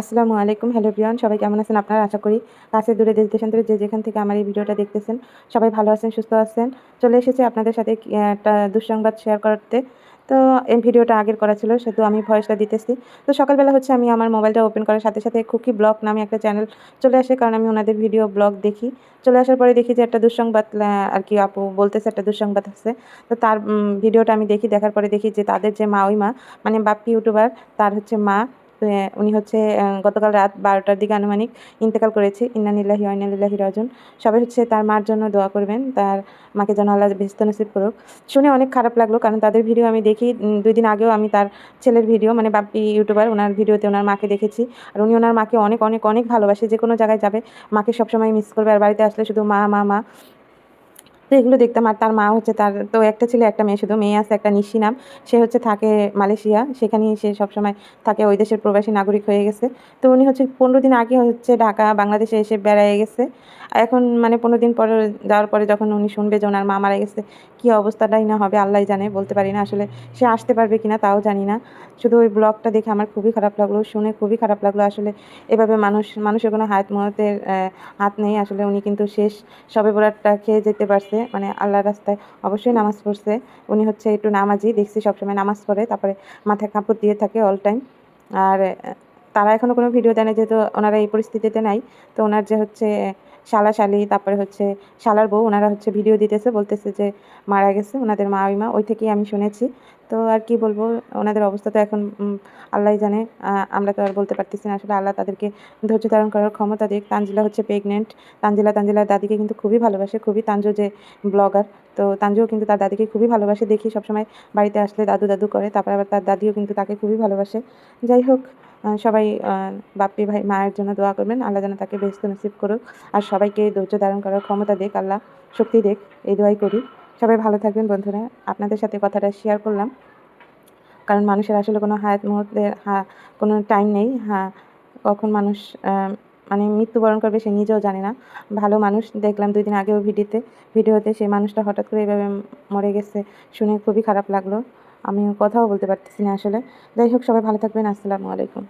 আসসালামু আলাইকুম। Hello everyone, সবাই কেমন আছেন আপনারা? আশা করি কাছে দূরে দেশ দেশান্তরে যে যেখান থেকে আমার এই ভিডিওটা দেখতেছেন সবাই ভালো আছেন, সুস্থ আছেন। চলে এসেছি আপনাদের সাথে একটা দুঃসংবাদ শেয়ার করতে। তো এই ভিডিওটা আগের করা ছিল, শুধু আমি ভয়েসটা দিতেছি। তো সকালবেলা হচ্ছে আমি আমার মোবাইলটা ওপেন করার সাথে সাথে খুকি ব্লগ নামে একটা চ্যানেল চলে আসে, কারণ আমি ওনাদের ভিডিও ব্লগ দেখি। চলে আসার পরে দেখি যে একটা দুঃসংবাদ আর কি আপু বলতেছে একটা দুঃসংবাদ আছে। তো তার ভিডিওটা আমি দেখি, দেখার পরে দেখি যে তাদের যে মা, ওই মা মানে বাপ্পি ইউটিউবার, তার হচ্ছে মা। তো উনি হচ্ছে গতকাল রাত 12টার দিকে আনুমানিক ইন্তেকাল করেছে। ইন্না লিল্লাহি ওয়া ইন্না ইলাইহি রাজিউন। সবাই হচ্ছে তার মার জন্য দোয়া করবেন, তার মাকে যেন আল্লাহ বেহেশত নসিব করুক। শুনে অনেক খারাপ লাগলো, কারণ তাদের ভিডিও আমি দেখি। 2 দিন আগেও আমি তার ছেলের ভিডিও মানে বাপ্পি ইউটিউবার, ওনার ভিডিওতে ওনার মাকে দেখেছি। আর উনি ওনার মাকে অনেক অনেক অনেক ভালোবাসে। যে কোনো জায়গায় যাবে মাকে সবসময় মিস করবে, আর বাড়িতে আসলে শুধু মা মা মা। তো এগুলো দেখতাম। আর তার মা হচ্ছে, তার তো একটা ছেলে একটা মেয়ে, শুধু মেয়ে আছে একটা, নিশি নাম। সে হচ্ছে থাকে মালয়েশিয়া, সেখানেই সে সবসময় থাকে, ওই দেশের প্রবাসী নাগরিক হয়ে গেছে। তো উনি হচ্ছে 15 দিন আগে হচ্ছে ঢাকা বাংলাদেশে এসে বেড়ায় গেছে। এখন মানে 15 দিন পরে যাওয়ার পরে যখন উনি শুনবে যে ওনার মা মারা গেছে, কী অবস্থাটাই না হবে আল্লাহই জানে, বলতে পারি না আসলে। সে আসতে পারবে কিনা তাও জানি না। শুধু ওই ব্লগটা দেখে আমার খুবই খারাপ লাগলো, শুনে খুবই খারাপ লাগলো আসলে। এভাবে মানুষের কোনো হায়াত মওতের হাত নেই আসলে। উনি কিন্তু শেষ শবে বরাতটা খেয়ে যেতে পারছে, মানে আল্লাহর রাস্তায় অবশ্যই নামাজ পড়ছে। উনি হচ্ছে একটু নামাজি, দেখছি সবসময় নামাজ পড়ে, তারপরে মাথায় কাপড় দিয়ে থাকে অল টাইম। আর তারা এখনও কোনো ভিডিও দেয় না, যেহেতু ওনারা এই পরিস্থিতিতে নাই। তো ওনার যে হচ্ছে শালা শালি, তারপরে হচ্ছে শালার বউ, ওনারা হচ্ছে ভিডিও দিতেছে, বলতেছে যে মারা গেছে ওনাদের মা, ওই মা, ওই থেকেই আমি শুনেছি। তো আর কি বলবো, ওনাদের অবস্থা তো এখন আল্লাহই জানে। আমরা তো আর বলতে পারতেছি না আসলে। আল্লাহ তাদেরকে ধৈর্য ধারণ করার ক্ষমতা দিক। তানজিলা হচ্ছে প্রেগনেন্ট। তানজিলার দাদিকে কিন্তু খুবই ভালোবাসে, খুবই। তানজু যে ব্লগার, তো তানজুও কিন্তু তার দাদিকে খুবই ভালোবাসে, দেখি সবসময় বাড়িতে আসলে দাদু দাদু করে। তারপর আবার তার দাদিও কিন্তু তাকে খুবই ভালোবাসে। যাই হোক, সবাই বাপ্পি ভাই মায়ের জন্য দোয়া করবেন, আল্লাহ যেন তাকে বেহেশত নসিব করুক। আর সবাইকে ধৈর্য ধারণ করার ক্ষমতা দিক, আল্লাহ শক্তি দিক, এই দোয়াই করি। সবাই ভালো থাকবেন বন্ধুরা। আপনাদের সাথে কথাটা শেয়ার করলাম, কারণ মানুষের আসলে কোনো হায়াত মুহূর্তের কোনো টাইম নেই। কখন মানুষ মানে মৃত্যুবরণ করবে সে নিজেও জানে না। ভালো মানুষ দেখলাম 2 দিন আগেও ভিডিওতে সেই মানুষটা হঠাৎ করে এভাবে মরে গেছে, শুনে খুবই খারাপ লাগলো। আমি কথাও বলতে পারতেছি না আসলে। যাই হোক, সবাই ভালো থাকবেন। আসসালামু আলাইকুম।